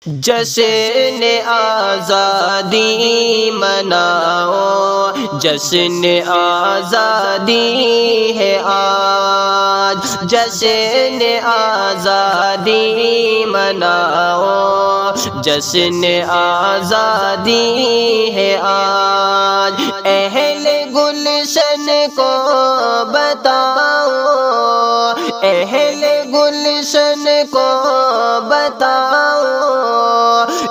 جشن آزادی مناؤ، جشن آزادی ہے آج، جشن آزادی مناؤ، جشن آزادی ہے آج۔ اہل گلشن کو بتاؤ، اہل گلشن کو بتاؤ،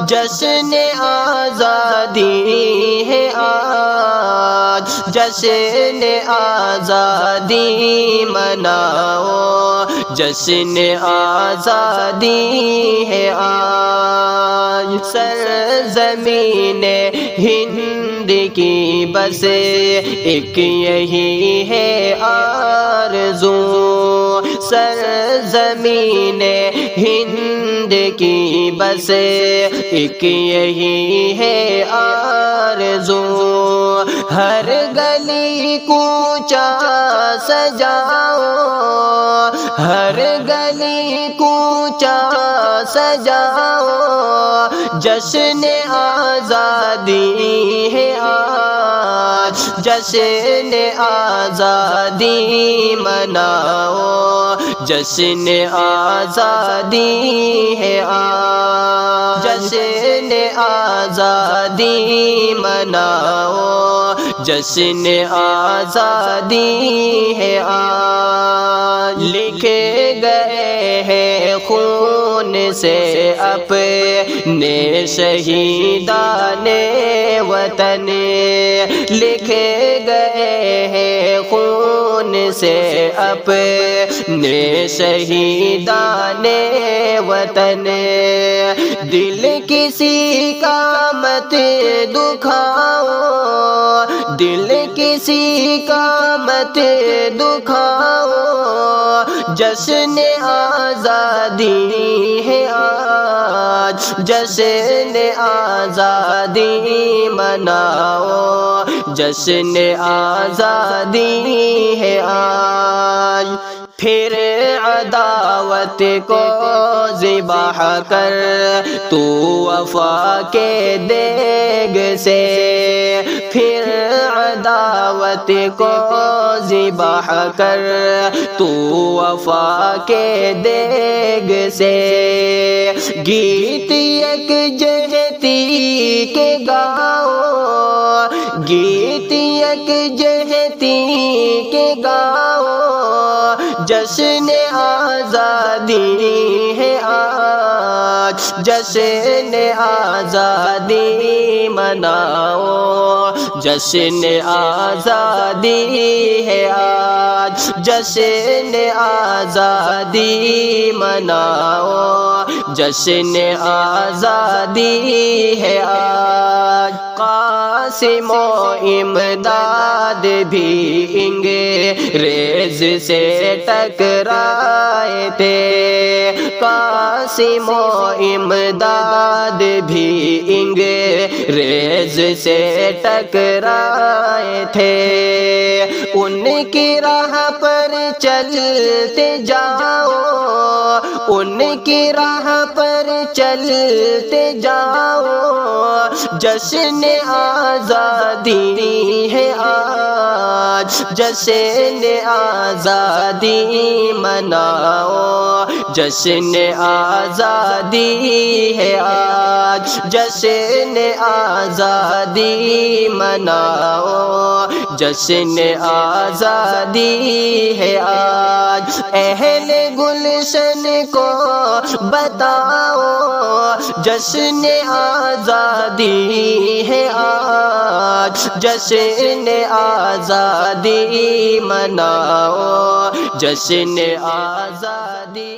جشن آزادی ہے آج، جشن آزادی مناؤ، جشن آزادی ہے آج۔ سرزمین ہند کی بس ایک یہی ہے آرزو، سرزمین ہند کی بس ایک یہی ہے آرزو، ہر گلی کوچہ سجاؤ، ہر گلی کوچہ سجاؤ، جشن آزادی ہے آج، جشن آزادی مناؤ، جشن آزادی ہے آج، جشن آزادی مناؤ، جشن آزادی ہے آج۔ لکھے گئے ہیں خون سے اپنے شہیدان وطن، لکھے گئے ہیں خون سے اپنے شہیدان وطن، دل کسی کا مت دکھاؤ، دل کسی کا مت دکھاؤ، جشن آزادی ہے آج، جشن آزادی مناؤ، جشن آزادی ہے آج۔ پھر عداوت کو ذبح کر تو وفا کے دیگ سے، پھر عداوت کو ذبح کر تو وفا کے دیگ سے، گیت یکجہتی کے گاؤ، گیت یکجہتی کے گاؤ، جشن آزادی ہے آج، جشن آزادی مناؤ، جشن آزادی ہے آج، جشن آزادی مناؤ، جشن آزادی ہے آج۔ قاسم و امداد بھی انگریز سے ٹکرائے تھے، قاسم و امداد بھی انگریز سے ٹکرائے تھے، ان کی راہ پر چلتے جاؤ، ان کی راہ پر چلتے جاؤ، جشن آزادی ہے آج، جشن آزادی مناؤ، جشن آزادی ہے آج، جشن آزادی مناؤ، جشن آزادی ہے آج۔ اہل گلشن کو بتاؤ، جشن آزادی ہے آج، جشن آزادی مناؤ، جشن آزادی